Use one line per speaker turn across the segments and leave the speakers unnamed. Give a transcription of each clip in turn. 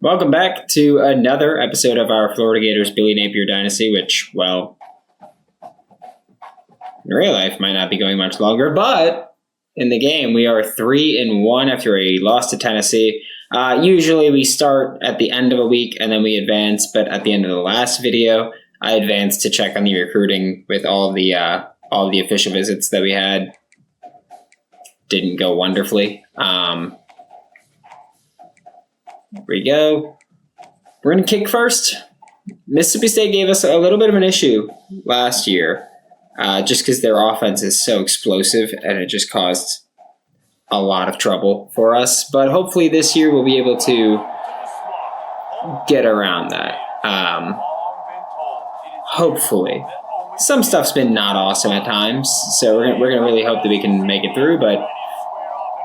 Welcome back to another episode of our Florida Gators Billy Napier Dynasty, which, well, in real life might not be going much longer, but in the game we are 3-1 after a loss to Tennessee. Usually we start at the end of a week and then we advance, but at the end of the last video, I advanced to check on the recruiting with all the official visits that we had. Didn't go wonderfully. Here we go. We're going to kick first. Mississippi State gave us a little bit of an issue last year just because their offense is so explosive and it just caused a lot of trouble for us. But hopefully this year we'll be able to get around that. Hopefully. Some stuff's been not awesome at times, so we're gonna really hope that we can make it through. But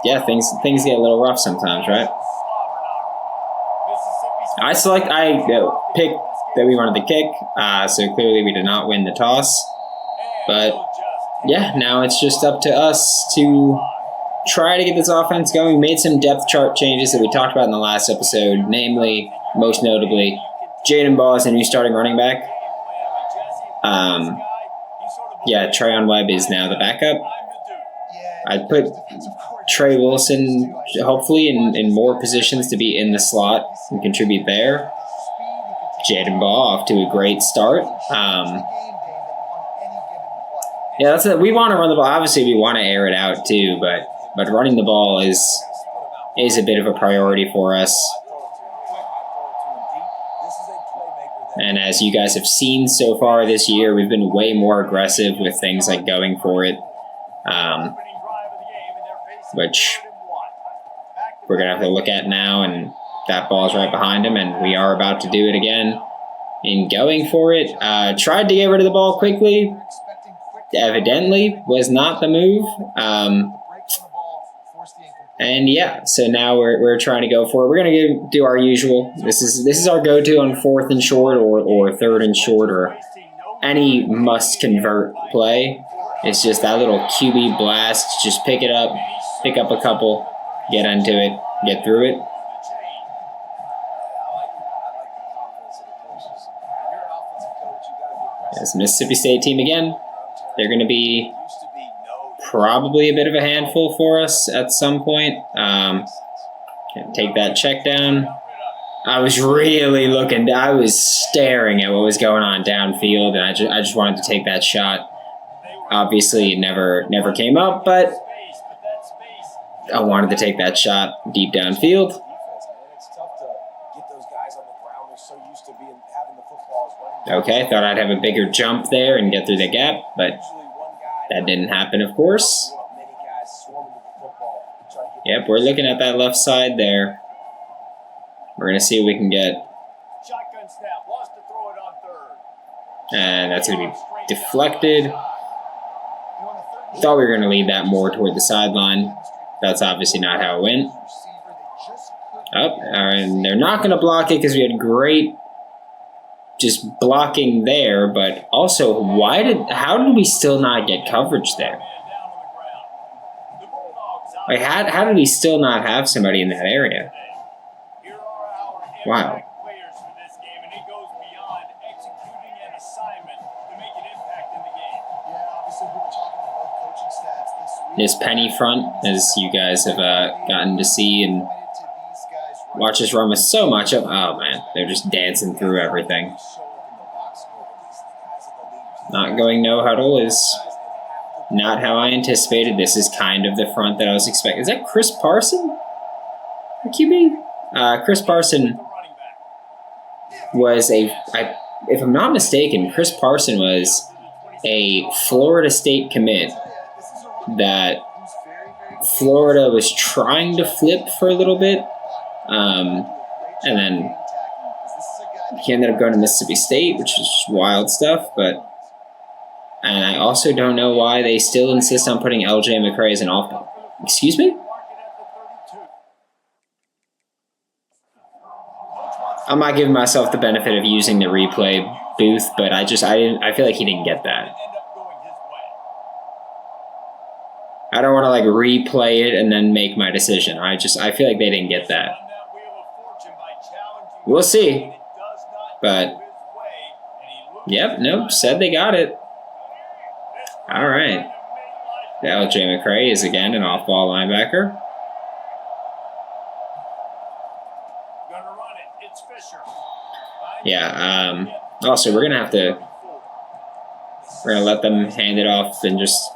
yeah, things get a little rough sometimes, right? I picked that we wanted to kick, so clearly we did not win the toss. But yeah, now it's just up to us to try to get this offense going. We made some depth chart changes that we talked about in the last episode, namely, most notably, Jaden Ball is a new starting running back. Trayon Webb is now the backup. I'd put Trey Wilson, hopefully, in more positions to be in the slot and contribute there. Jaden Ball off to a great start. We want to run the ball. Obviously, we want to air it out too, but running the ball is a bit of a priority for us. And as you guys have seen so far this year, we've been way more aggressive with things like going for it. Which we're going to have to look at now, and that ball's right behind him, and we are about to do it again in going for it. Tried to get rid of the ball quickly. Evidently was not the move. So now we're trying to go for it. We're going to do our usual. This is our go-to on 4th and short or 3rd and short or any must-convert play. It's just that little QB blast. Just pick it up. Pick up a couple, get into it, get through it. This Mississippi State team again. They're going to be probably a bit of a handful for us at some point. Take that check down. I was staring at what was going on downfield, and I just wanted to take that shot. Obviously, it never came up, but I wanted to take that shot deep downfield. Okay, thought I'd have a bigger jump there and get through the gap, but that didn't happen, of course. Yep, we're looking at that left side there. We're going to see what we can get. And that's going to be deflected. Thought we were going to lead that more toward the sideline. That's obviously not how it went. And they're not going to block it because we had great just blocking there, but also how did we still not get coverage there? Like how did we still not have somebody in that area? Wow. This penny front, as you guys have gotten to see and watch us run with so much of. Oh man, they're just dancing through everything. Not going no huddle is not how I anticipated. This is kind of the front that I was expecting. Is that Chris Parson? QB? Chris Parson was if I'm not mistaken, Chris Parson was a Florida State commit that Florida was trying to flip for a little bit. And then he ended up going to Mississippi State, which is wild stuff. And I also don't know why they still insist on putting LJ McCray as an off. Excuse me? I'm not giving myself the benefit of using the replay booth, but I feel like he didn't get that. I don't want to replay it and then make my decision. I feel like they didn't get that. We'll see. But, yep, nope, said they got it. All right. LJ McCray is again an off-ball linebacker. Yeah, also, we're going to let them hand it off and just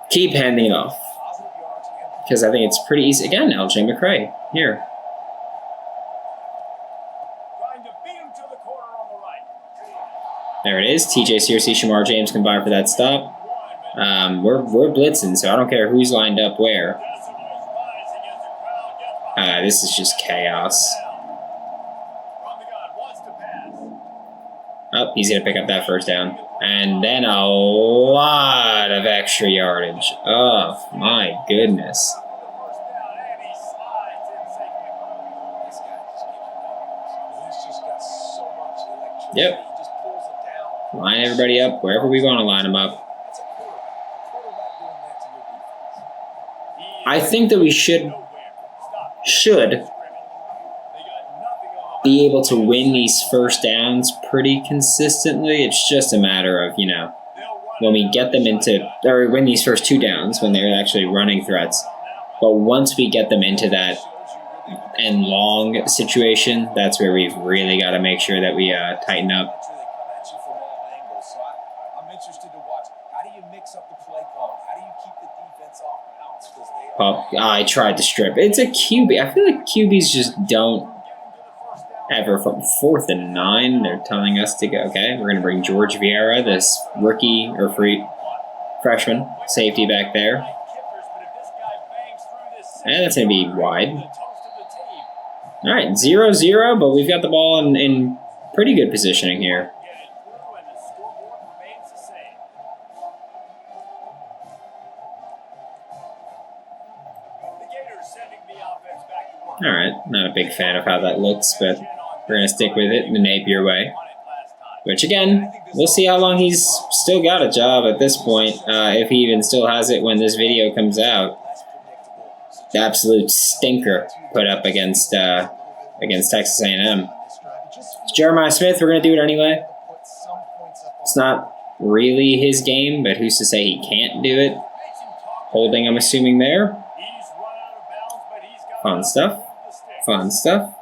keep handing it off. Because I think it's pretty easy. Again, LJ McCray, here. There it is. TJ Searcy, Shamar James combined for that stop. We're blitzing, so I don't care who's lined up where. This is just chaos. Oh, he's going to pick up that first down. And then a lot of extra yardage. Oh, my goodness. Yep. Line everybody up wherever we want to line them up. I think that we should be able to win these first downs pretty consistently. It's just a matter of, when we get them into, or win these first 2 downs when they're actually running threats. But once we get them into that and long situation, that's where we've really got to make sure that we tighten up. I tried to strip. It's a QB. I feel like QBs just don't ever. From 4th and 9, they're telling us to go. Okay, we're going to bring George Vieira, this rookie or freshman safety back there. And that's going to be wide. All right, 0-0, but we've got the ball in pretty good positioning here. All right, not a big fan of how that looks, but we're going to stick with it in the Napier way. Which, again, we'll see how long he's still got a job at this point, if he even still has it when this video comes out. The absolute stinker put up against Texas A&M. It's Jeremiah Smith. We're going to do it anyway. It's not really his game, but who's to say he can't do it? Holding, I'm assuming, there. Fun stuff. Fun stuff.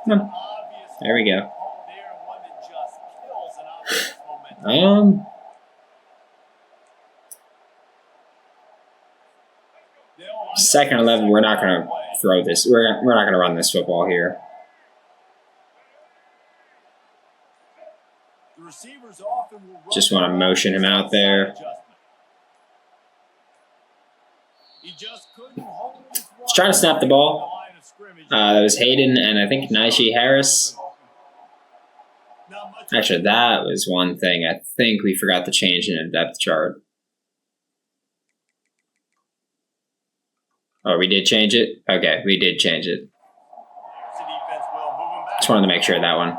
There we go. Second 11, we're not going to throw this. We're not going to run this football here. Just want to motion him out there. He's trying to snap the ball. That was Hayden and I think Najee Harris. Actually, that was one thing I think we forgot to change in a depth chart. Oh, we did change it? Okay, we did change it. Just wanted to make sure of that one.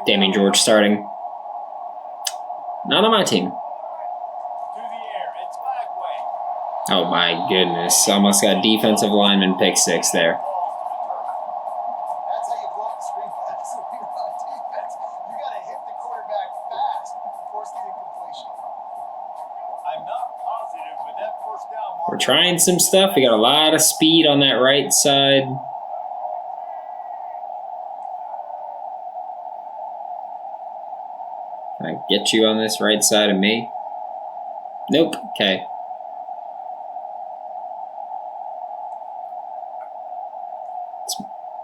Damien George starting. Not on my team. Oh my goodness. Almost got defensive lineman pick 6 there. We're trying some stuff. We got a lot of speed on that right side. Can I get you on this right side of me? Nope. Okay.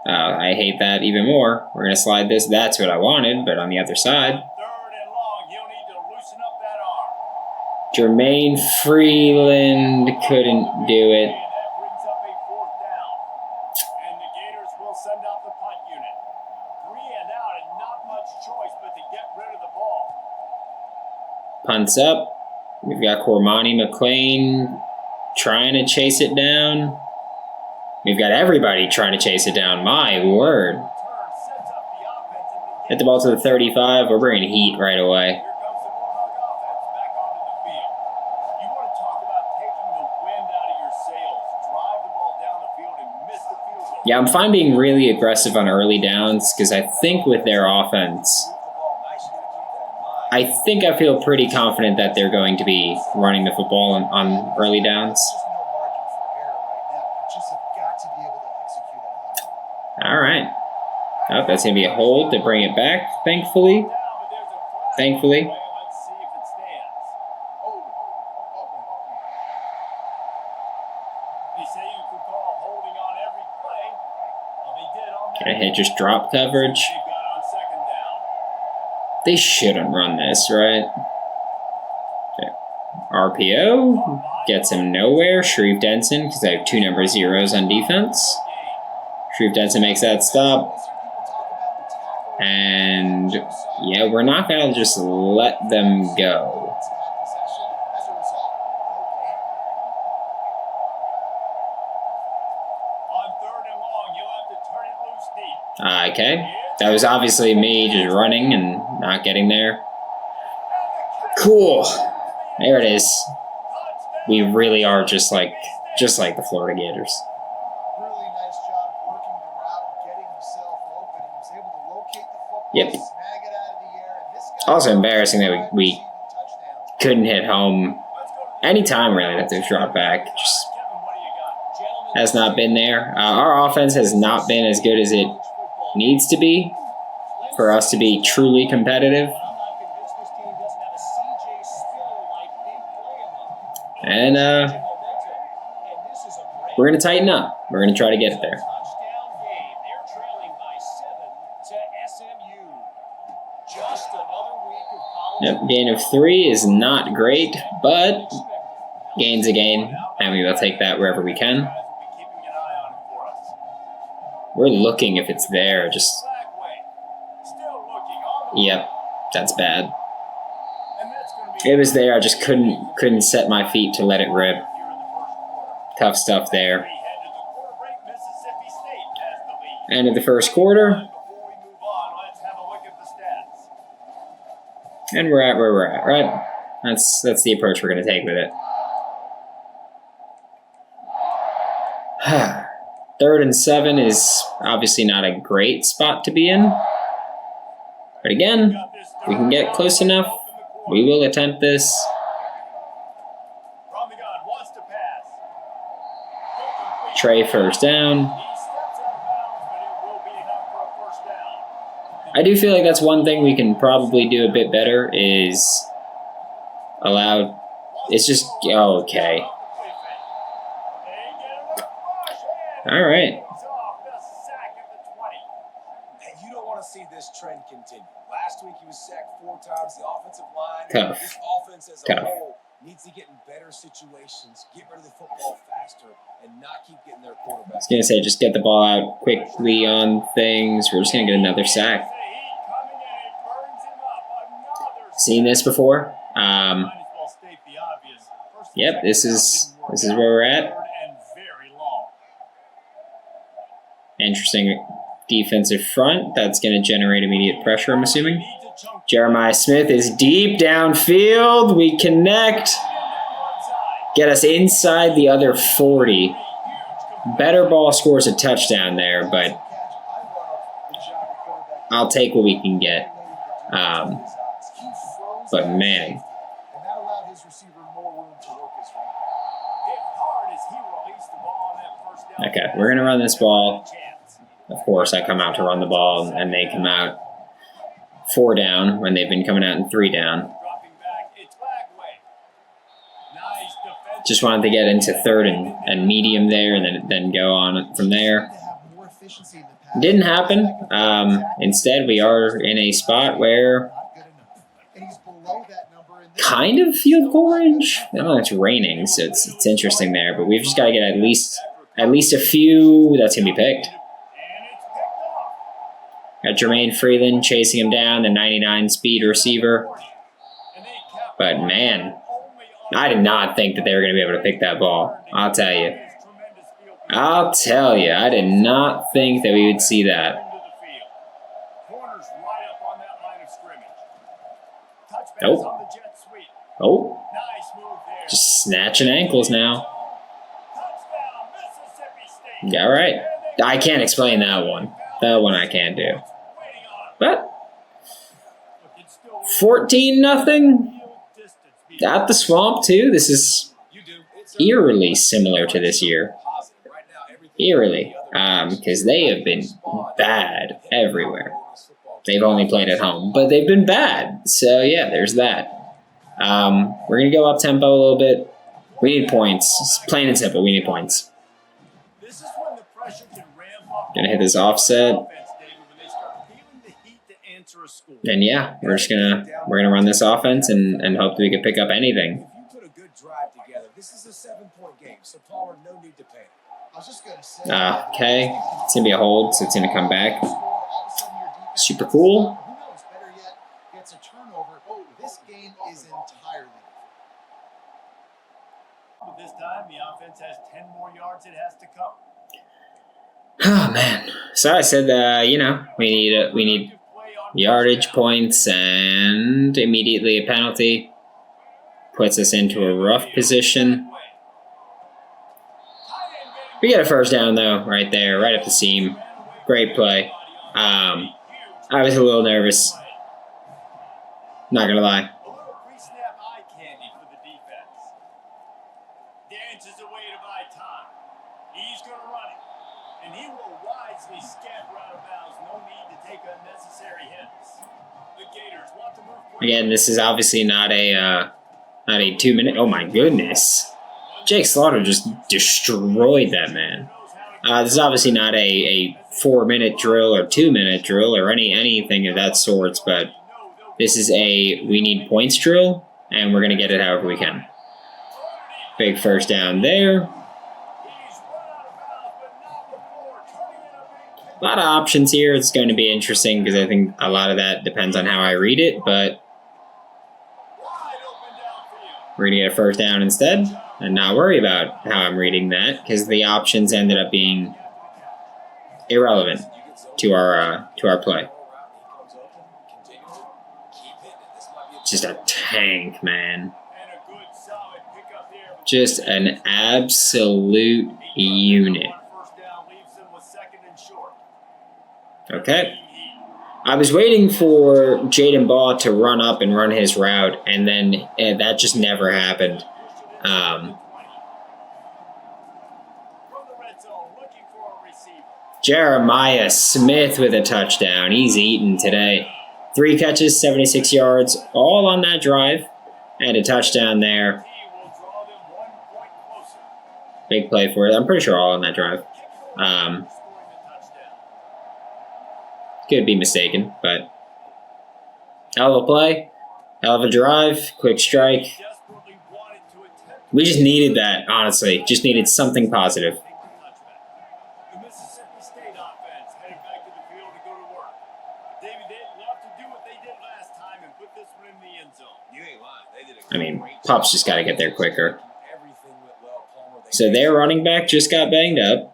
I hate that even more. We're going to slide this. That's what I wanted, but on the other side. Jermaine Freeland couldn't do it.
And the Gators will send out the punt unit. 3 and out and not much choice but to get rid of the ball.
Punts up. We've got Cormani McClain trying to chase it down. We've got everybody trying to chase it down. My word. Hit the ball to the 35. We're bringing heat right away. Yeah, I'm fine being really aggressive on early downs because I think with their offense, I feel pretty confident that they're going to be running the football on early downs. All right. Oh, that's going to be a hold to bring it back, thankfully. Thankfully. Gonna hit just drop coverage. They shouldn't run this, right? Okay. RPO gets him nowhere. Shreve Denson, because I have 2 number 0s on defense. Shreve Denson makes that stop. And yeah, we're not going to just let them go. Okay, that was obviously me just running and not getting there. Cool. There it is. We really are just like the Florida Gators.
Really nice job working the route, getting himself open. He was able to locate the football,
yep.
snag it out of the air. And this guy
also embarrassing that we couldn't hit home anytime really that they've dropped back. Just has not been there. Our offense has not been as good as it needs to be for us to be truly competitive. And we're going to tighten up. We're going to try to get it there. Yep, gain of 3 is not great, but gain's a gain, and we will take that wherever we can. We're looking if it's there, just... Yep, that's bad. It was there, I just couldn't set my feet to let it rip. Tough stuff there. End of the first quarter. And we're at where we're at, right? That's the approach we're going to take with it. 3rd and 7 is obviously not a great spot to be in. But again, if we can get close enough, we will attempt this. Trey first down. I do feel like that's one thing we can probably do a bit better is allow... It's just... Oh, okay. All right.
And you don't want to see this trend continue. Last week he was sacked 4 times. The offensive line,
Tough.
this offense as a whole needs to get in better situations, get rid of the football faster, and not keep getting their quarterback.
I was gonna say just get the ball out quickly on things. We're just gonna get another sack. Seen this before? Yep, this is where we're at. Interesting defensive front. That's going to generate immediate pressure, I'm assuming. Jeremiah Smith is deep downfield. We connect. Get us inside the other 40. Better ball scores a touchdown there, but I'll take what we can get. But man. Okay, we're going to run this ball. Of course, I come out to run the ball, and they come out 4 down when they've been coming out in 3 down. Just wanted to get into 3rd and medium there, and then go on from there. Didn't happen. Instead, we are in a spot where kind of field goal range. I know it's raining, so it's interesting there, but we've just got to get at least a few. That's gonna be picked. Got Jermaine Freeland chasing him down, the 99 speed receiver. But man, I did not think that they were going to be able to pick that ball. I'll tell you. I did not think that we would see that. Nope. Oh. Just snatching ankles now. All right. I can't explain that one. That one I can't do. But 14-0 at the Swamp too. This is eerily similar to this year. Eerily, because they have been bad everywhere. They've only played at home, but they've been bad. So yeah, there's that. We're gonna go up tempo a little bit. We need points. It's plain and simple. We need points. Gonna hit this offset. And yeah, we're gonna run this offense and hope that we can pick up anything. Okay, it's gonna be a hold, so it's gonna come back. Super cool.
This time, the offense has 10 more yards it has to come.
Oh man! So I said, we need yardage points and immediately a penalty. Puts us into a rough position. We get a first down though, right there, right up the seam. Great play. I was a little nervous. Not gonna lie.
Pre-snap eye candy for the defense. Dances away to buy time. He's going to run it. And he will wisely scamper out of bounds. No need to take unnecessary hits. The Gators want to move quickly.
Again, this is obviously not a 2-minute. Oh my goodness. Jake Slaughter just destroyed that man. This is obviously not a 4-minute drill or 2-minute drill or anything of that sorts, but this is we need points drill, and we're going to get it however we can. Big first down there. A lot of options here. It's going to be interesting because I think a lot of that depends on how I read it, but we're going to get a first down instead and not worry about how I'm reading that because the options ended up being irrelevant to our play. Just a tank, man. Just an absolute unit. Okay. I was waiting for Jaden Baugh to run up and run his route, and then that just never happened. Jeremiah Smith with a touchdown. He's eating today. 3 catches, 76 yards, all on that drive, and a touchdown there. Big play for it. I'm pretty sure all on that drive. Could be mistaken, but hell of a play, hell of a drive, quick strike. We just needed that, honestly. Just needed something positive. I mean, Pups just got to get there quicker. So their running back just got banged up.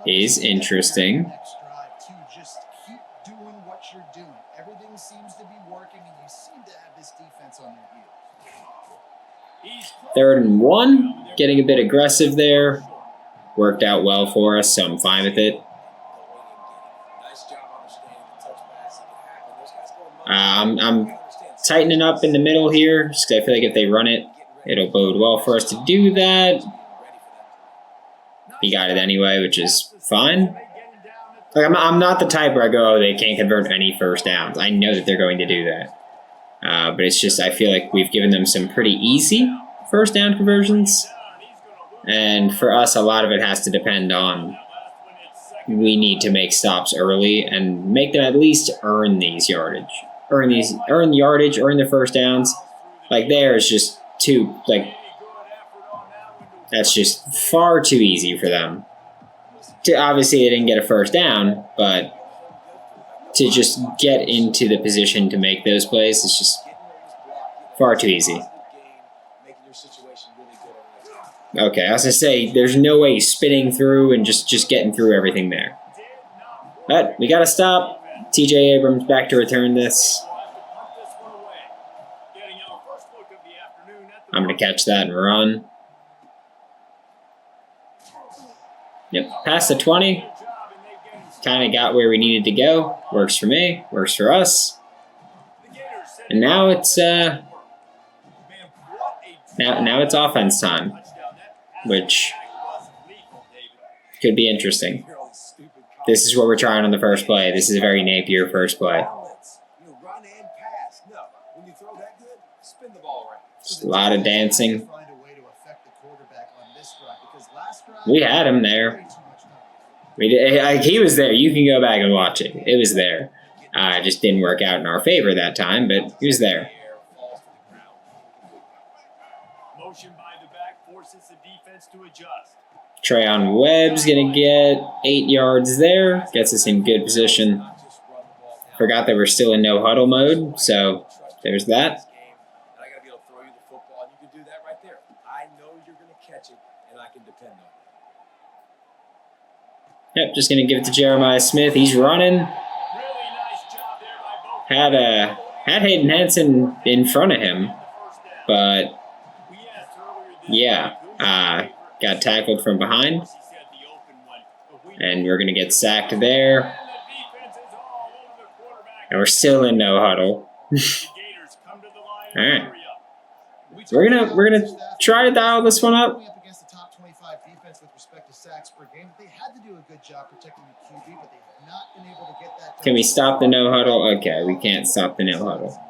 Is interesting.
Everything seems to be working, and you seem to have this defense on their heels.
3rd and 1, getting a bit aggressive there. Worked out well for us, so I'm fine with it. I'm tightening up in the middle here, just 'cause I feel like if they run it, it'll bode well for us to do that. He got it anyway, which is fine. Like I'm not the type where I go, oh, they can't convert any first downs. I know that they're going to do that. But it's just I feel like we've given them some pretty easy first down conversions. And for us, a lot of it has to depend on we need to make stops early and make them at least earn these yardage. Earn yardage, earn the first downs. Like there is just too, like, that's just far too easy for them. Obviously, they didn't get a first down, but to just get into the position to make those plays is just far too easy. Okay, I was going to say, there's no way spinning through and just getting through everything there. But we got to stop. TJ Abrams back to return this. I'm going to catch that and run. Yep, past the 20. Kind of got where we needed to go. Works for me. Works for us. And now it's now it's offense time, which could be interesting. This is what we're trying on the first play. This is a very Napier first play. Just a lot of dancing. We had him there. He was there. You can go back and watch it. It was there. It just didn't work out in our favor that time, but he was there. Trayon Webb's going to get 8 yards there. Gets us in good position. Forgot that we're still in no huddle mode, so there's that. Yep, just going to give it to Jeremiah Smith. He's running. Had Hayden Hansen in front of him, but yeah, got tackled from behind, and we're going to get sacked there. And we're still in no huddle. All right, we're gonna try to dial this one up. Can we stop the no huddle? Okay, we can't stop the no huddle.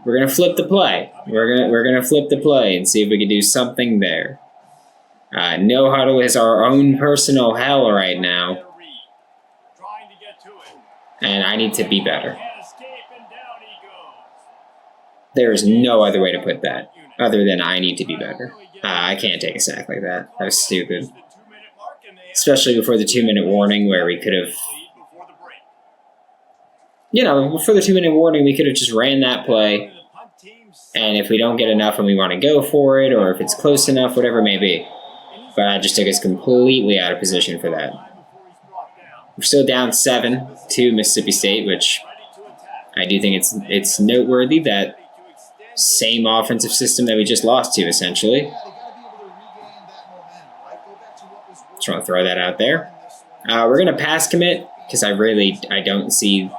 We're gonna flip the play. We're gonna flip the play and see if we can do something there. No huddle is our own personal hell right now, and I need to be better. There is no other way to put that other than I need to be better. I can't take a sack like that. That was stupid. Especially before the 2-minute warning where we could have, before the 2-minute warning, we could have just ran that play. And if we don't get enough and we want to go for it, or if it's close enough, whatever it may be. But I just took us completely out of position for that. We're still down 7 to Mississippi State, which I do think it's noteworthy that same offensive system that we just lost to, essentially. Just want to throw that out there. We're going to pass commit because I don't see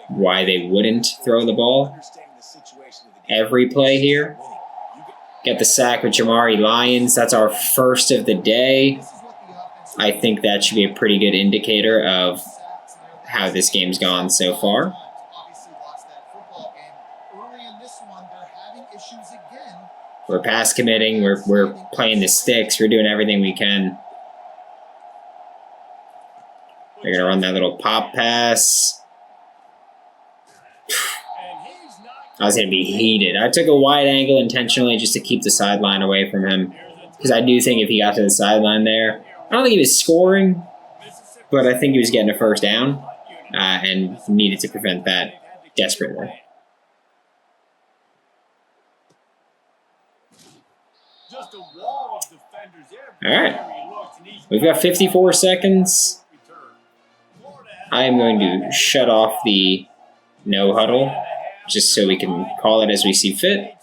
why they wouldn't throw the ball every play here. Get the sack with Jamari Lyons. That's our first of the day. I think that should be a pretty good indicator of how this game's gone so far. We're pass committing. We're playing the sticks. We're doing everything we can. They're going to run that little pop pass. I was going to be heated. I took a wide angle intentionally just to keep the sideline away from him. Because I do think if he got to the sideline there, I don't think he was scoring, but I think he was getting a first down and needed to prevent that desperately. All right. We've got 54 seconds. I am going to shut off the no huddle just so we can call it as we see fit.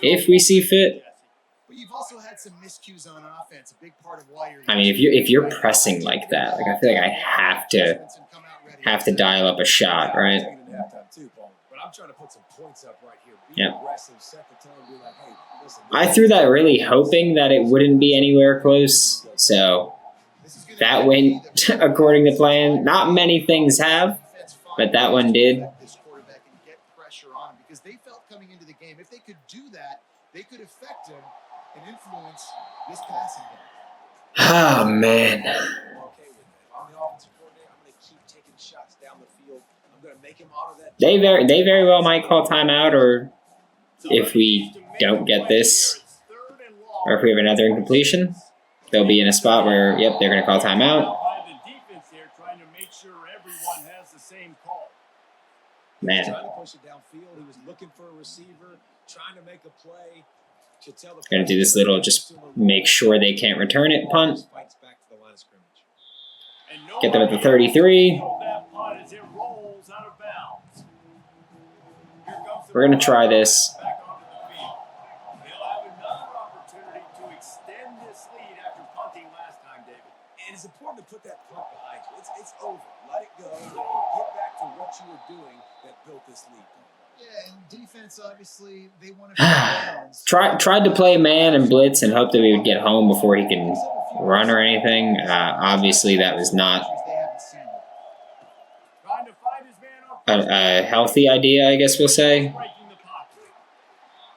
If we see fit. I mean, if you're pressing like that, like I feel like I have to dial up a shot, right? Yeah. I threw that really hoping that it wouldn't be anywhere close, so that went according to plan. Not many things have, but that one did.
Because they felt coming into the game, if they could do that, they could affect him and influence this passing game.
Oh, man. They very well might call timeout, or if we don't get this, or if we have another incompletion, they'll be in a spot where, yep, they're going to call timeout. Man. Going to do this little, just make sure they can't return it punt. Get them at the 33. We're going to try this.
extend this lead after punting last time, David.
And it's important to put that punt behind you. It's over. Let it go. Get back to what you were doing that built this lead.
Yeah, and defense, obviously, they want to balance.
Tried to play man and blitz and hoped that we would get home before he can run or anything. Obviously, that was not
Trying to find his man on
a healthy idea, I guess we'll say.
breaking the pocket.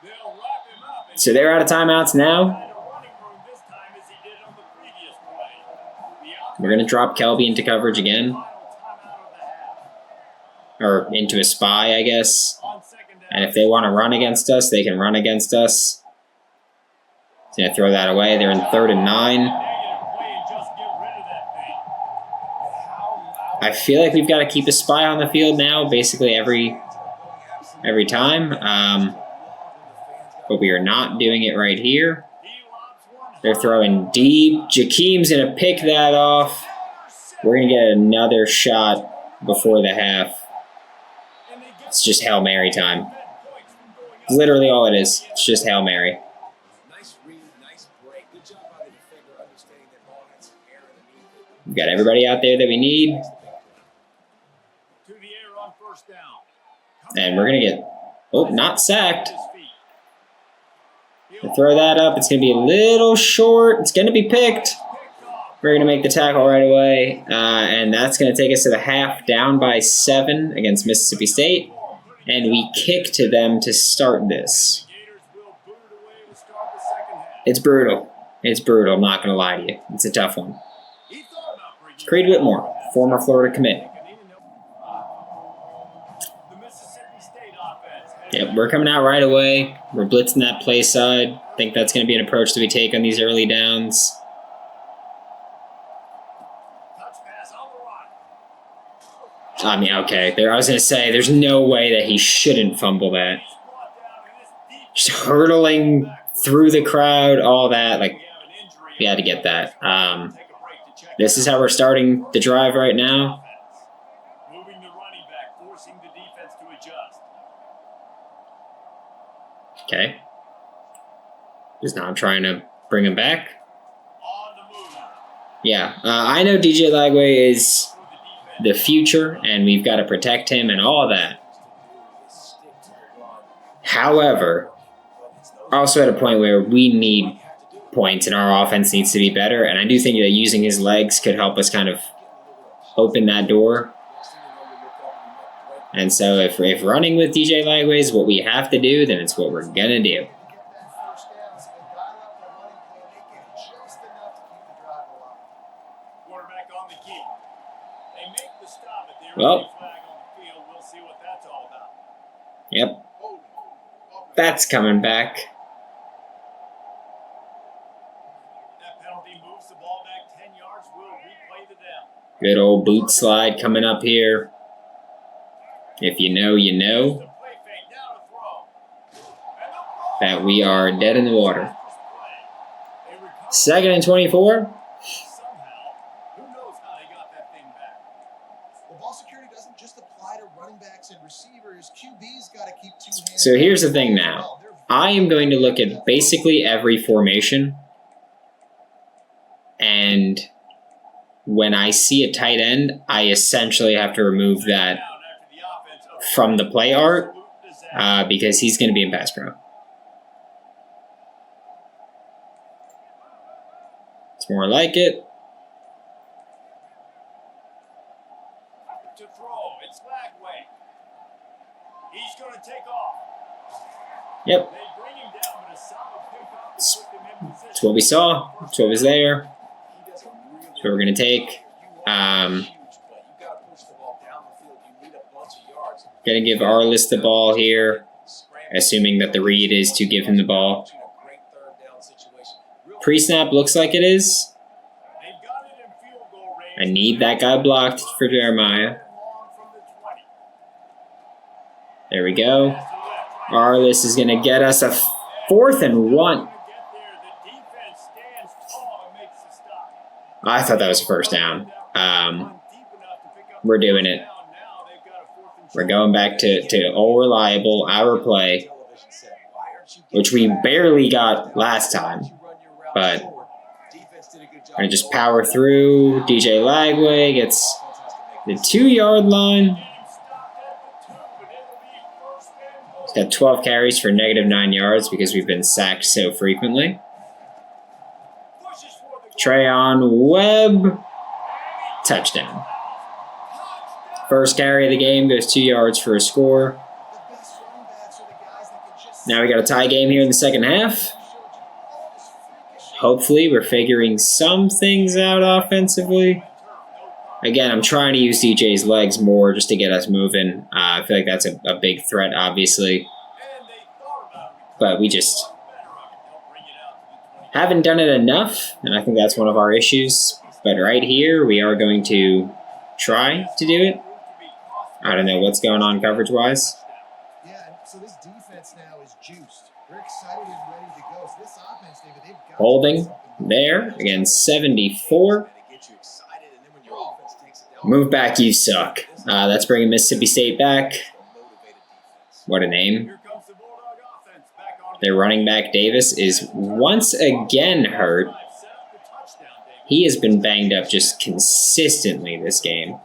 They'll wrap him up and
So they're out of timeouts now.
find a running room this time as he did on the previous play. The
We're going to drop Kelby into coverage again.
final timeout of the half.
Or into a spy, I guess.
On second down.
And if they want to run against us, they can run against us. He's going to throw that away. They're in 3rd and 9.
Negative play and just get rid of that thing.
I feel like we've got to keep a spy on the field now, basically every time. But we are not doing it right here.
He lobs one
They're throwing deep. Jakeem's going to pick that off. We're going to get another shot before the half.
and they get
It's just Hail Mary time.
points from going up.
Literally all it is. It's just Hail Mary.
Nice read, nice break. Good job by the defender understanding that ball had some air underneath it.
We've got everybody out there that we need.
To the air on first down.
And we're going to get, oh, not sacked.
His feet.
We'll throw that up. It's going to be a little short. It's going to be picked.
Picked off.
We're going to make the tackle right away. And that's going to take us to the half, down by 7 against Mississippi State. And we kick to them to start this.
The Gators will boot it away to start the second half.
It's brutal. It's brutal. I'm not going to lie to you. It's a tough one.
He thought about bringing
Creed Whitmore, former Florida commit.
The Mississippi State offense.
Yep, we're coming out right away. We're blitzing that play side. I think that's going to be an approach that we take on these early downs.
Touch pass on the run.
I mean, okay. I was going to say, there's no way that he shouldn't fumble that.
He's brought down in this deep.
Just hurtling through the crowd, all that. Like,
We have an injury.
we had to get that.
Take a break to check.
This is how we're starting the drive right now.
Moving the running back, forcing the defense to adjust.
Okay. Just now I'm trying to bring him back.
On the move.
Yeah, I know DJ Lagway is
Through the defense.
the future, and we've got to protect him and all that. However, also at a point where we need points and our offense needs to be better, and I do think that using his legs could help us kind of open that door. And so if running with DJ Lagway is what we have to do, then it's what we're going to do.
Get that first down, so they dial up the running play, make it just enough to keep the drive alive.
Quarterback on the key. They make the stop at the
Well.
early flag on the field. We'll see what that's all about.
Yep, that's coming back.
That penalty moves the ball back 10 yards. We'll replay the down.
Good old boot slide coming up here. If you know, you know
The play fake, now to throw. And the
that we are dead in the water.
They recover
2nd and 24.
somehow. Who knows how they got that thing back?
Well, ball security doesn't just apply to running backs and receivers. QB's got to keep two hands.
So here's the thing now. I am going to look at basically every formation. And when I see a tight end, I essentially have to remove that
Down after the offense of
from the play art
absolute disaster.
because he's going to be in pass pro. It's more like it.
To throw, it's Lagway. He's going to take off.
Yep,
They bring him down, but a solid pickup
It's-
to put them in position.
that's what we saw. That's what was there.
He does a really
That's what we're going to take.
huge play. You got to push the ball down the field. You need a bunch of yards.
Going to give Arliss the ball here, assuming that the read is to give him the ball. Pre-snap looks like it is.
They've got it in field goal range.
I need that guy blocked for Jeremiah.
Long from the 20.
There we go.
Pass to the left.
Arliss is going to get us a 4th and 1.
Get there. The defense stands tall and makes the stop.
I thought that was a first down.
Run deep enough to pick up
We're doing it.
now they've got a 4th and
We're going back to all reliable, our play, which we barely got last time. But
did a good job.
Gonna just power through. DJ Lagway gets the 2-yard line. He's got 12 carries for -9 yards because we've been sacked so frequently. Trayon Webb, touchdown. First carry of the game goes 2 yards for a score. Now we got a tie game here in the second half. Hopefully we're figuring some things out offensively. Again, I'm trying to use DJ's legs more just to get us moving. I feel like that's a big threat, obviously. But we just haven't done it enough, and I think that's one of our issues. But right here, we are going to try to do it. I don't know what's going on coverage-wise.
Yeah, so this defense now is juiced. They're excited and ready to go. So this offense, David, they've got
Holding there, again, 74. Move back, you suck. That's bringing Mississippi State back. What a name. Their running back, Davis, is once again hurt. He has been banged up just consistently this game.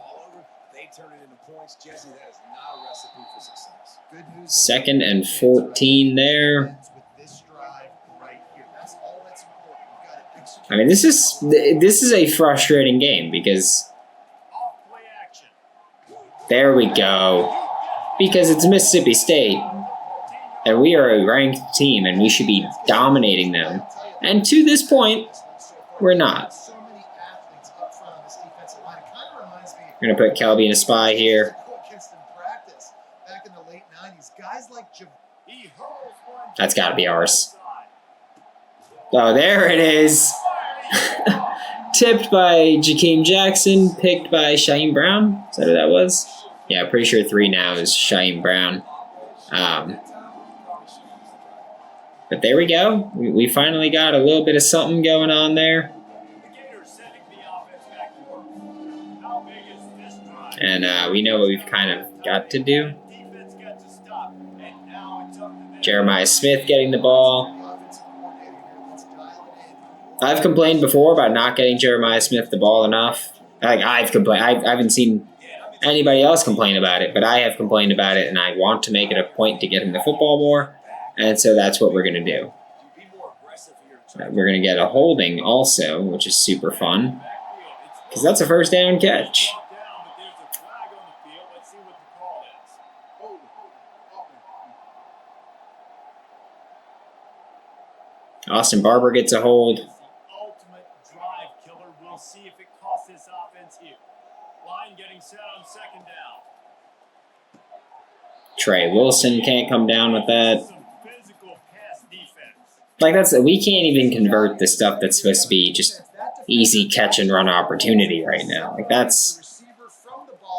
2nd and 14 there. I mean, this is a frustrating game because there we go. Because it's Mississippi State, and we are a ranked team, and we should be dominating them. And to this point, we're not. We're going to put Kelby in a spy here. That's got to be ours. Oh, there it is. Tipped by Jakeem Jackson, picked by Shaheem Brown. Is that who that was? Yeah, pretty sure 3 now is Shaheem Brown. But there we go. We finally got a little bit of something going on there. And we know what we've kind of got to do. Jeremiah Smith getting the ball. I've complained before about not getting Jeremiah Smith the ball enough. I've complained. I haven't seen anybody else complain about it, but I have complained about it, and I want to make it a point to get him the football more. And so that's what we're going to do. We're going to get a holding also, which is super fun, because that's a first down catch. Austin Barber gets a hold.
Ultimate drive killer. We'll see if it costs this offense here. Line getting set on 2nd down.
Trey Wilson can't come down with that. Like we can't even convert the stuff that's supposed to be just easy catch and run opportunity right now. Like that's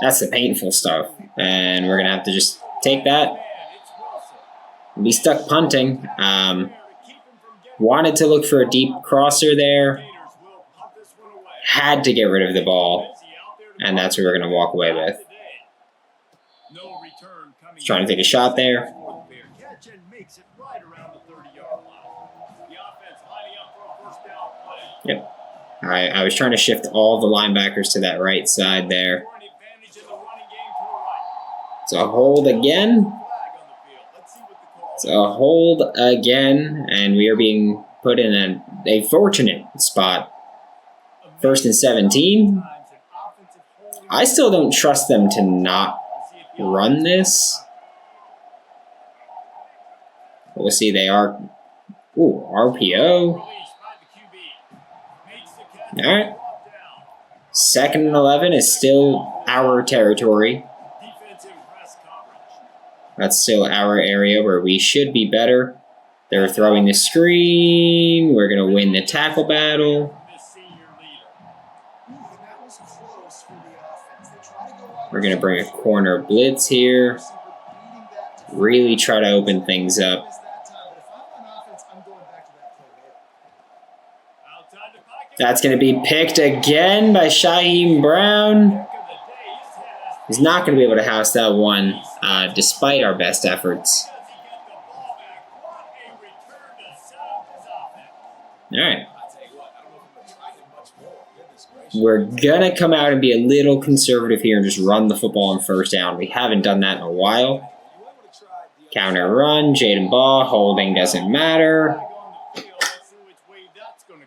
the painful stuff, and we're gonna have to just take that. We'll be stuck punting. Wanted to look for a deep crosser there. Had to get rid of the ball, and that's what we're gonna walk away with. Just trying to take a shot there. Yep. I was trying to shift all the linebackers to that right side there. It's a hold again. It's a hold again, and we are being put in a fortunate spot. 1st and 17. I still don't trust them to not run this. We'll see. They are. Ooh, RPO. All right. 2nd and 11 is still our territory. That's still our area where we should be better. They're throwing the screen. We're going to win the tackle battle. We're going to bring a corner blitz here. Really try to open things up. That's going to be picked again by Shaheem Brown. He's not going to be able to house that one, despite our best efforts. All right. We're going to come out and be a little conservative here and just run the football on first down. We haven't done that in a while. Counter run, Jaden Ball, holding doesn't matter.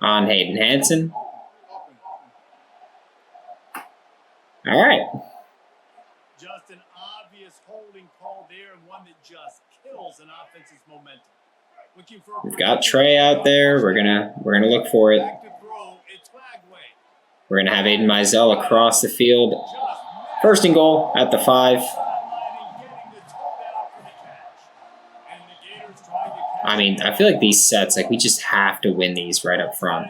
On Hayden Hansen. All right.
Just an obvious holding call there, and one that just kills an offense's momentum.
We've got Trey out there. We're gonna look for it. We're gonna have Aiden Mizell across the field. First and goal at the 5. I mean, I feel like these sets, like we just have to win these right up front.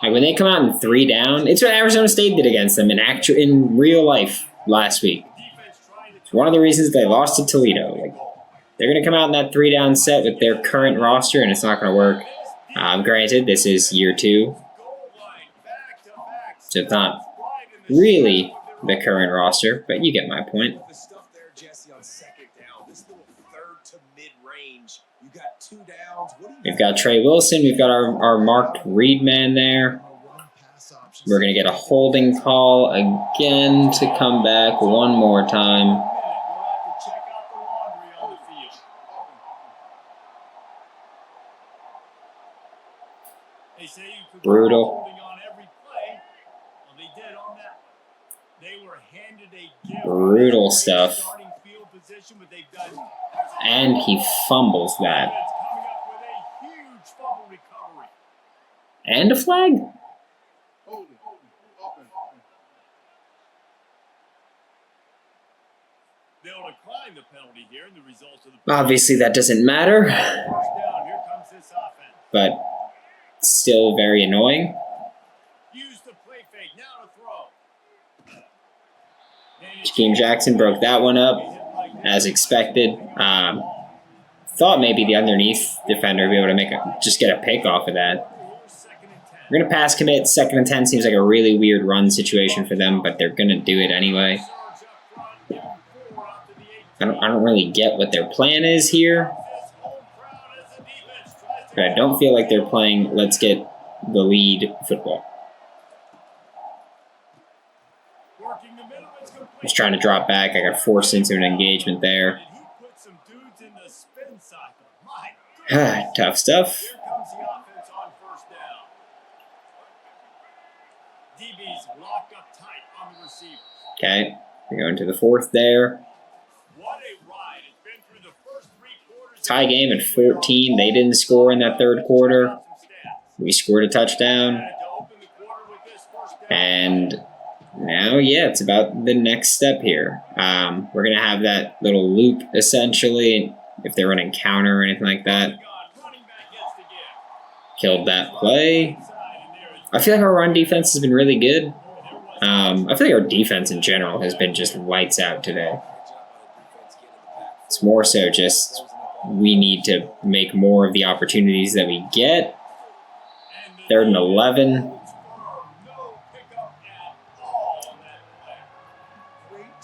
Like when they come out in 3 down, it's what Arizona State did against them in real life last week. It's one of the reasons they lost to Toledo. Like they're gonna come out in that 3 down set with their current roster, and it's not gonna work. Granted, this is year 2, so it's not really the current roster, but you get my point. We've got Trey Wilson. We've got our marked Reed man there. We're going to get a holding call again to come back one more time. Brutal. Brutal stuff. And he fumbles that. And a flag? Obviously, that doesn't matter. But still very annoying. Jakeem Jackson broke that one up, as expected. Thought maybe the underneath defender would be able to just get a pick off of that. We're going to pass commit. 2nd and 10 seems like a really weird run situation for them, but they're going to do it anyway. I don't really get what their plan is here. But I don't feel like they're playing let's get the lead football. Just trying to drop back. I got forced into an engagement there. Tough stuff. Okay, we're going to the 4th there. Tie game at 14. They didn't score in that 3rd quarter. We scored a touchdown. And now, yeah, it's about the next step here. We're going to have that little loop, essentially, if they're running counter or anything like that. Killed that play. I feel like our run defense has been really good. I feel like our defense in general has been just lights out today. It's more so just we need to make more of the opportunities that we get. 3rd and 11.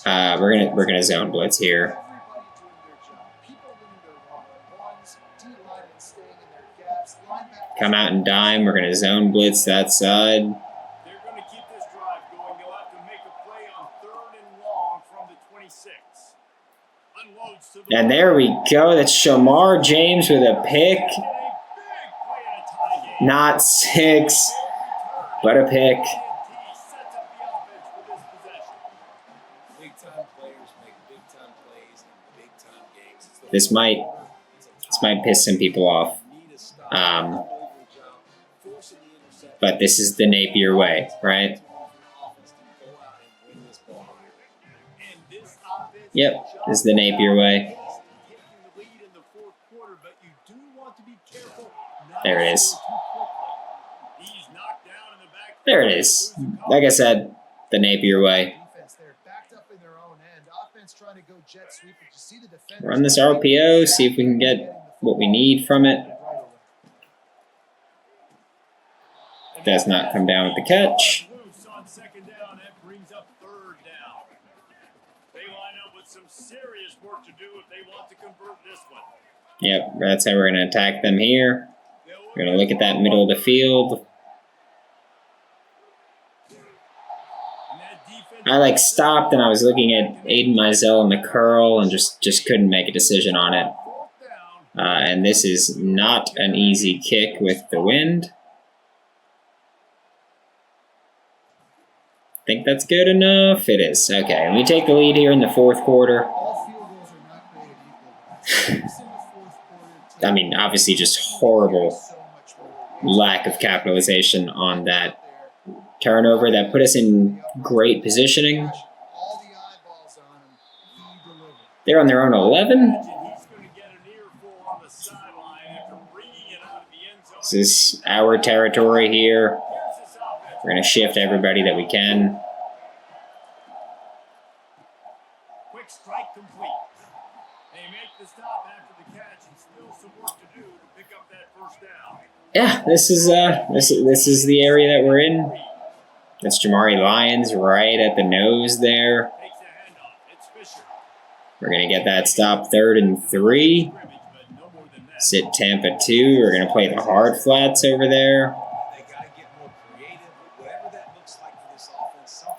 We're gonna zone blitz here. Come out and dime. We're gonna zone blitz that side. And there we go. That's Shamar James with a pick. Not 6, but a pick. This might piss some people off. But this is the Napier way, right? Yep, this is the Napier way. There it is. There it is. Like I said, the Napier way. Run this RPO, see if we can get what we need from it. Does not come down with the catch. Yep, that's how we're going to attack them here. We're going to look at that middle of the field. I like stopped and I was looking at Aiden Mizell and the curl and just couldn't make a decision on it. And this is not an easy kick with the wind. Think that's good enough? It is. Okay, and we take the lead here in the fourth quarter. I mean, obviously just horrible lack of capitalization on that turnover that put us in great positioning. They're on their own 11. This is our territory here. We're going to shift everybody that we can.
Quick strike complete. They make the stop after the catch and still some work to do to pick up that first down.
Yeah, this is the area that we're in. That's Jamari Lyons right at the nose there.
Takes the handoff. It's Fisher.
We're going to get that stop 3rd and 3. Sit Tampa 2. We're going to play the hard flats over there.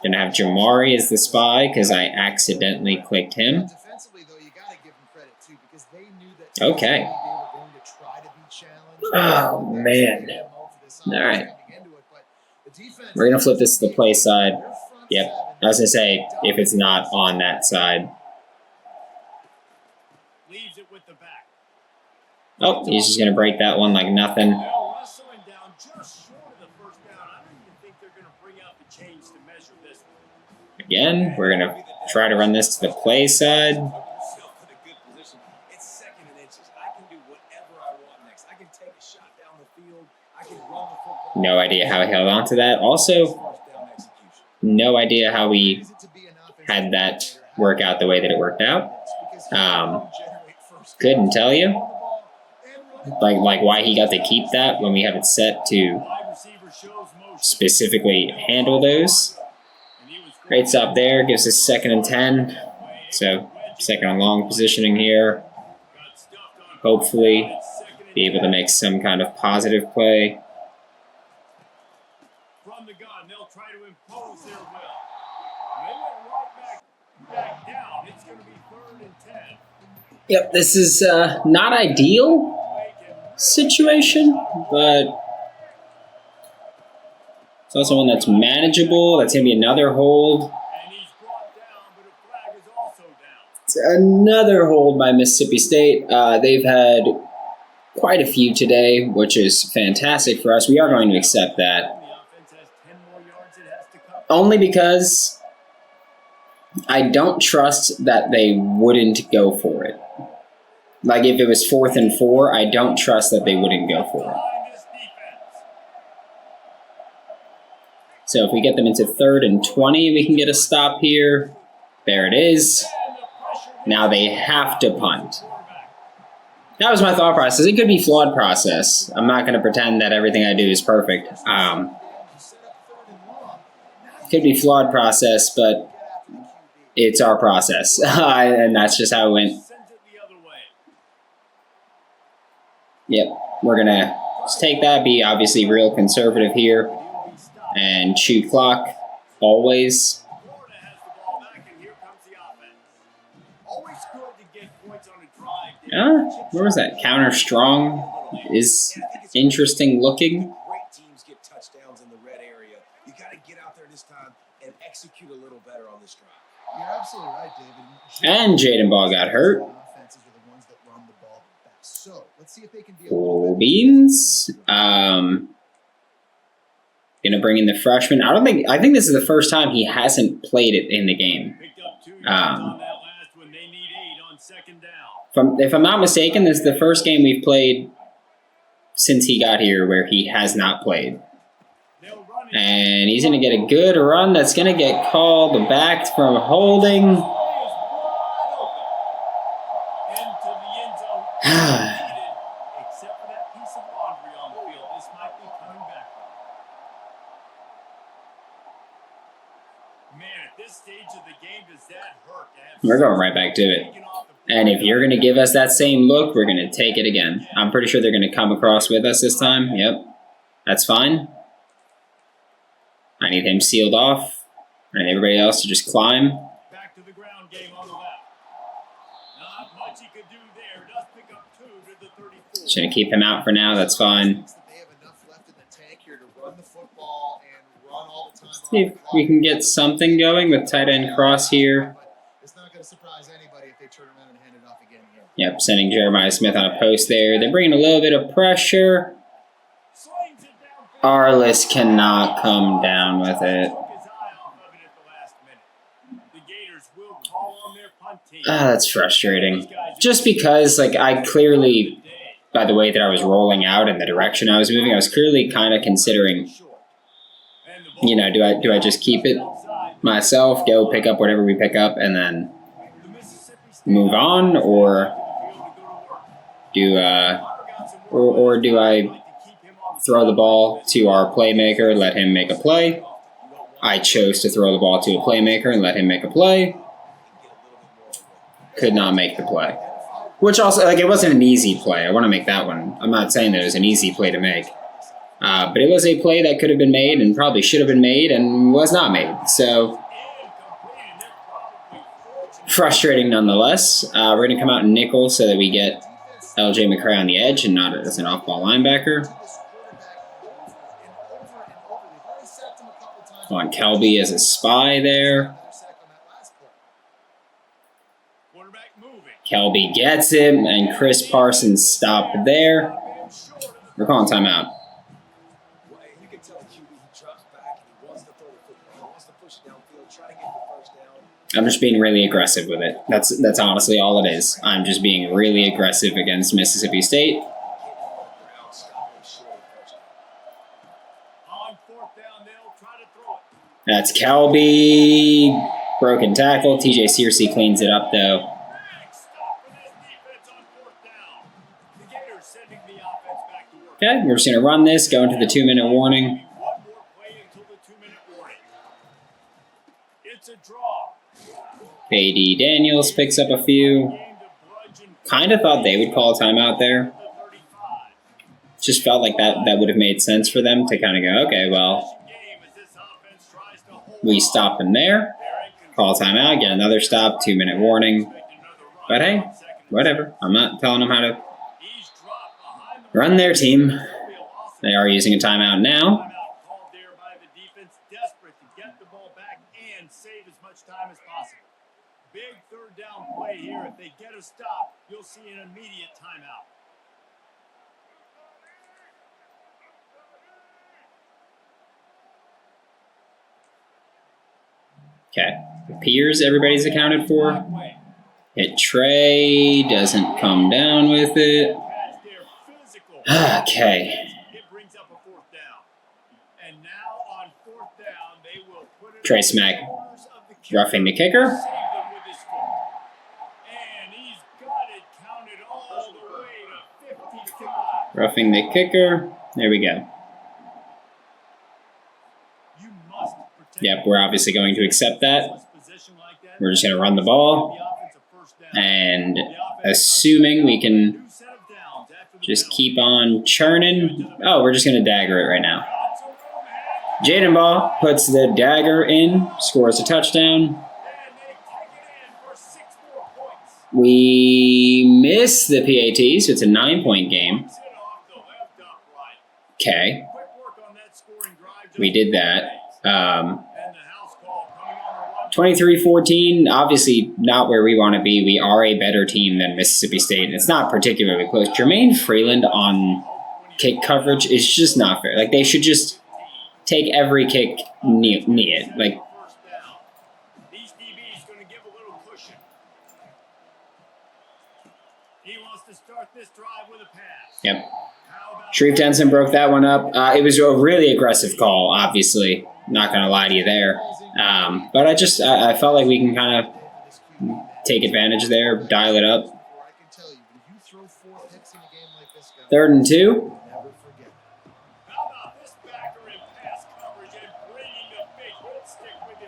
Going to have Jamari as the spy because I accidentally clicked him. Okay. Oh, man. All right. We're going to flip this to the play side. Yep. I was going to say, if it's not on that side.
Leaves it with the back.
Oh, he's just going to break that one like nothing.
Now wrestling down just short of the first down. I don't even think they're going to bring out the chains to measure this one.
Again, we're going to try to run this to the play side.
It's 2nd and inches. I can do whatever I want next. I can take a shot down the field. I can run the football.
No idea how he held on to that. Also, no idea how we had that work out the way that it worked out. Couldn't tell you. Like why he got to keep that when we have it set to specifically handle those. Great stop there. Gives us 2nd and 10. So 2nd and long positioning here. Hopefully be able to make some kind of positive play.
From the gun, they'll try to impose their will. They went right back down. It's going to be 3rd and 10.
Yep, this is not ideal situation, but it's also one that's manageable. That's going to be another hold.
And he's brought down, but a flag is also down.
It's another hold by Mississippi State. They've had quite a few today, which is fantastic for us. We are going to accept that.
The offense has 10 more yards it has to cover.
Only because I don't trust that they wouldn't go for it. Like if it was 4th and 4, I don't trust that they wouldn't go for it.
Behind this defense.
So if we get them into 3rd and 20, we can get a stop here. There it is. Now they have to punt. That was my thought process. It could be flawed process. I'm not going to pretend that everything I do is perfect. Could be flawed process, but it's our process. And that's just how it went.
Sends it the other way.
Yep, we're going to just take that, be obviously real conservative here, and chew clock always.
Florida has the ball back, and here comes the offense. Always good to get points on a drive.
Where was that? Counter strong is interesting looking.
Great teams get touchdowns in the red area. You got to get out there this time and execute a little better on this drive.
You're absolutely right, David.
And Jaden Ball got hurt.
Offenses are the ones that run the ball best. So let's see if they can be a
Cool
little bit
beans. Gonna bring in the freshman. I think this is the first time he hasn't played it in the game.
Picked up 2 yards on that last one. They need 8 on 2nd down.
If I'm not mistaken, this is the first game we've played since he got here where he has not played.
They'll run it.
And he's going to get a good run that's going to get called back from holding.
Into the end zone. Except for that piece of laundry on the field. This might be coming back. Man, at this stage of the game, does that hurt?
We're going right back to it. And if you're going to give us that same look, we're going to take it again. I'm pretty sure they're going to come across with us this time. Yep. That's fine. I need him sealed off. And everybody else to just climb.
Back to the ground game on the left. Not much he could do there. Does pick up 2 to the 34.
Just going to keep him out for now. That's fine.
They have enough left in the tank here to run the football and run all the time.
See if we can get something going with tight end cross here.
It's not going to surprise anybody if they turn around and hand it off again here.
Yep, sending Jeremiah Smith on a post there. They're bringing a little bit of pressure.
Slings it downfield.
Arliss cannot come down with it.
Took his eye off of it at the last minute. The Gators will call on their punt team.
That's frustrating. Just because, like, I clearly, by the way that I was rolling out and the direction I was moving, I was clearly kind of considering, you know, do I just keep it myself, go pick up whatever we pick up, and then move on, or do I throw the ball to our playmaker, let him make a play? I chose to throw the ball to a playmaker and let him make a play. Could not make the play. Which also, like, it wasn't an easy play. I want to make that one. I'm not saying that it was an easy play to make. But it was a play that could have been made and probably should have been made and was not made. So, frustrating nonetheless. We're going to come out in nickel so that we get LJ McCray on the edge and not as an off-ball linebacker. On Kelby as a spy there. Kelby gets him, and Chris Parsons stopped there. We're calling timeout.
You can tell QB, he drops back and he wants to throw the football. He wants to push it downfield, try to get the first down.
I'm just being really aggressive with it. That's honestly all it is. I'm just being really aggressive against Mississippi State.
On 4th down, they'll try to throw it.
That's Kelby. Broken tackle. TJ Searcy cleans it up, though. Okay, we're just going to run this, go into the 2-minute warning.
One more play until the 2-minute warning. It's a draw.
KD Daniels picks up a few. Kind of thought they would call a timeout there. Just felt like that would have made sense for them to kind of go, okay, well, we stop them there. Call timeout, get another stop, 2-minute warning. But hey, whatever. I'm not telling them how to run their team. They are using a timeout now.
Called there by the defense, desperate to get the ball back and save as much time as possible. Big 3rd down play here. If they get a stop, you'll see an immediate timeout.
Okay. Appears everybody's accounted for. Hit Trey. Doesn't come down with it. Okay.
It brings up a 4th down. And now on 4th down, they will put it
Trey Smack roughing the kicker.
save them with his foot. And he's got it counted all the way to 55.
Roughing the kicker. There we go.
You must protect.
Yep, we're obviously going to accept that.
Position like that.
We're just going to run the ball.
The offensive first down.
And assuming we can just keep on churning. Oh, we're just going to dagger it right now. Jaden Ball puts the dagger in, scores a touchdown. We miss the PAT, so it's a 9-point game. Okay. We did that. 23-14, obviously not where we want to be. We are a better team than Mississippi State, and it's not particularly close. Jermaine Freeland on kick coverage is just not fair. Like, they should just take every kick, knee it. Like,
These DBs going to give a little cushion. He wants to start this drive with a pass.
Yep. Sharif Denson broke that one up. It was a really aggressive call, obviously. Not going to lie to you there. But I felt like we can kind of take advantage there, dial it up. 3rd and 2.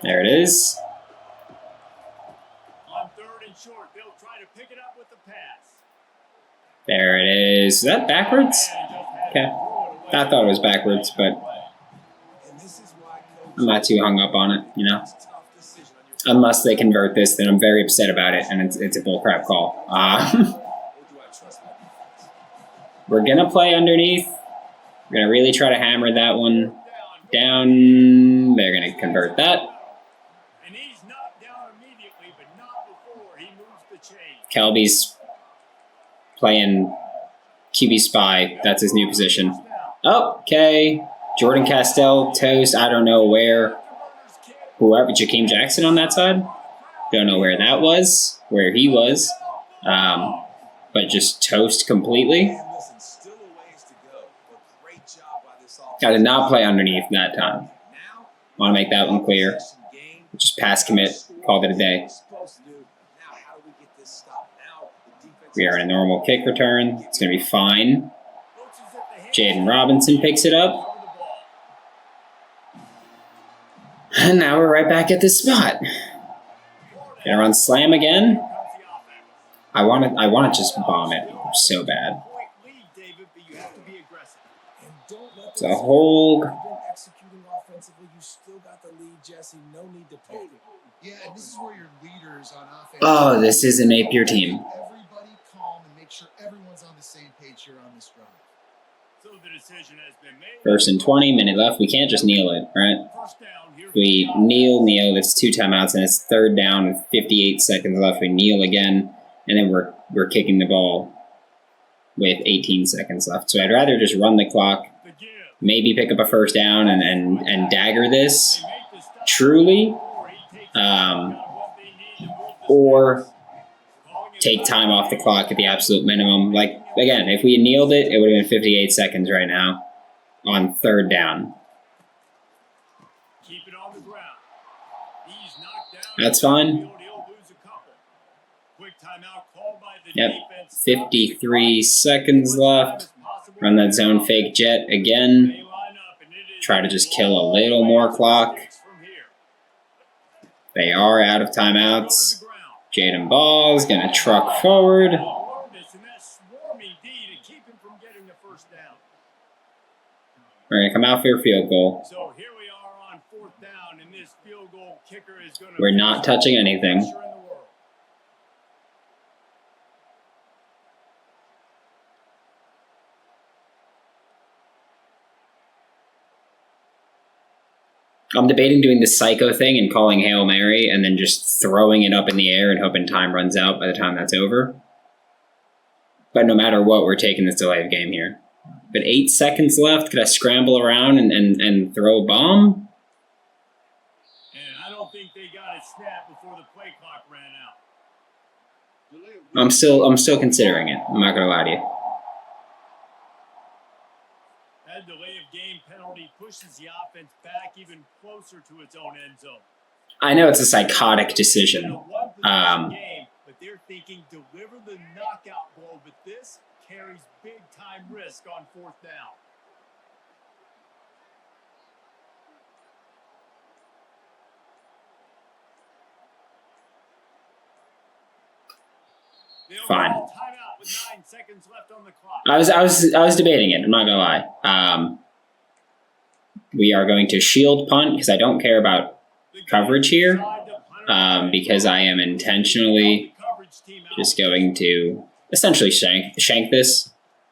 There it is.
On 3rd and short, they'll try to pick it up with the pass.
There it is. Is that backwards? Okay. I thought it was backwards, but I'm not too hung up on it, you know. Unless they convert this, then I'm very upset about it, and it's a bullcrap call. We're going to play underneath. We're going to really try to hammer that one down. They're going to convert that.
And he's knocked down immediately, but not before he moves the chain.
Kelby's playing QB spy. That's his new position. Okay. Jordan Castell, toast. I don't know where. Whoever, Jakeem Jackson on that side. Don't know where that was, where he was. But just toast completely. I did not play underneath that time. Want to make that one clear. Just pass commit, called it a day. We are in a normal kick return. It's going to be fine. Jaden Robinson picks it up. And now we're right back at this spot. Gonna run slam again. I want to just bomb it so bad. It's a hold. Oh, this is a Napier team.
Everybody calm and make sure everyone's on the same page here on this drive.
So the decision has been made.
First and 20, minute left. We can't just kneel it, right? We kneel. That's 2 timeouts, and it's third down, 58 seconds left. We kneel again, and then we're kicking the ball with 18 seconds left. So I'd rather just run the clock, maybe pick up a first down and dagger this truly, or take time off the clock at the absolute minimum. Like, again, if we had kneeled it, it would have been 58 seconds right now on third down.
Keep it on the ground. He's knocked down.
That's fine.
He'll lose a couple. Quick timeout called by the
Yep.
defense.
53 seconds left. Run that zone fake jet again. Try to just kill a little more clock. They are out of timeouts. Jaden Ball's going to truck forward. We're going to come out for your field goal.
So here we are on fourth down, and this field goal kicker is going to.
We're not touching anything. I'm debating doing the psycho thing and calling Hail Mary and then just throwing it up in the air and hoping time runs out by the time that's over. But no matter what, we're taking this delay of game here. But 8 seconds left. Could I scramble around and throw a bomb?
And I don't think they got it snapped before the play clock ran out.
I'm still considering it. I'm not gonna lie to you.
That delay of game penalty pushes the offense back even closer to its own end zone.
I know it's a psychotic decision.
Game, but they're thinking deliver the knockout blow, but this carries big time risk on fourth down.
Fine.
Timeout with 9 seconds left on the clock.
I was debating it. I'm not gonna lie. We are going to shield punt because I don't care about coverage here. Because I am intentionally just going to essentially shank this.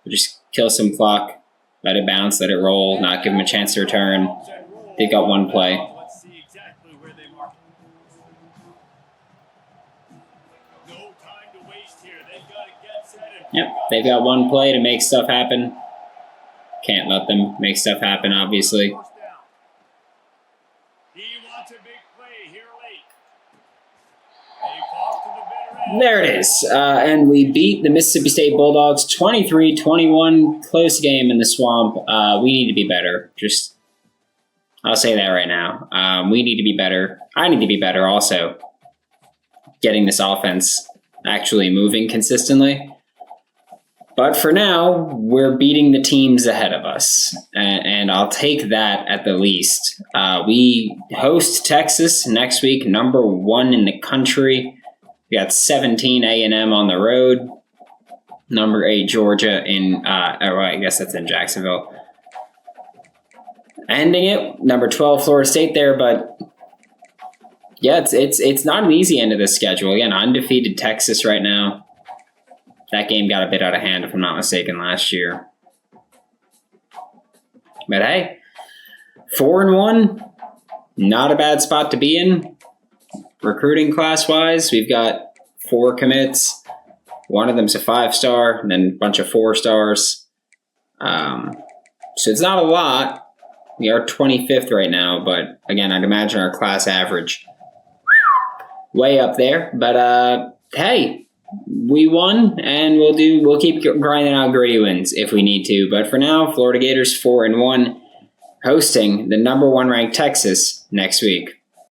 Just kill some clock, let it bounce, let it roll, not give them a chance to return. They've got one play.
Let's see exactly where they mark it. No time to waste here. They've got to get set and
Yep, they've got one play to make stuff happen. Can't let them make stuff happen, obviously.
He wants a big play here late. They fall to the bitter end.
There it is. And we beat the Mississippi State Bulldogs 23-21. Close game in the swamp. We need to be better. I'll say that right now. We need to be better. I need to be better also. Getting this offense actually moving consistently. But for now, we're beating the teams ahead of us. And I'll take that at the least. We host Texas next week, number 1 in the country. We got 17 A&M on the road. Number 8 Georgia I guess that's in Jacksonville. Ending it, number 12 Florida State there, but Yeah, it's not an easy end of the schedule. Again, undefeated Texas right now. That game got a bit out of hand, if I'm not mistaken, last year. But hey, 4-1, not a bad spot to be in. Recruiting class-wise, we've got 4 commits. One of them's a 5-star, and then a bunch of 4-stars. So it's not a lot. We are 25th right now, but again, I'd imagine our class average way up there. But hey, we won, and we'll keep grinding out gritty wins if we need to. But for now, Florida Gators 4-1, hosting the number 1 ranked Texas next week.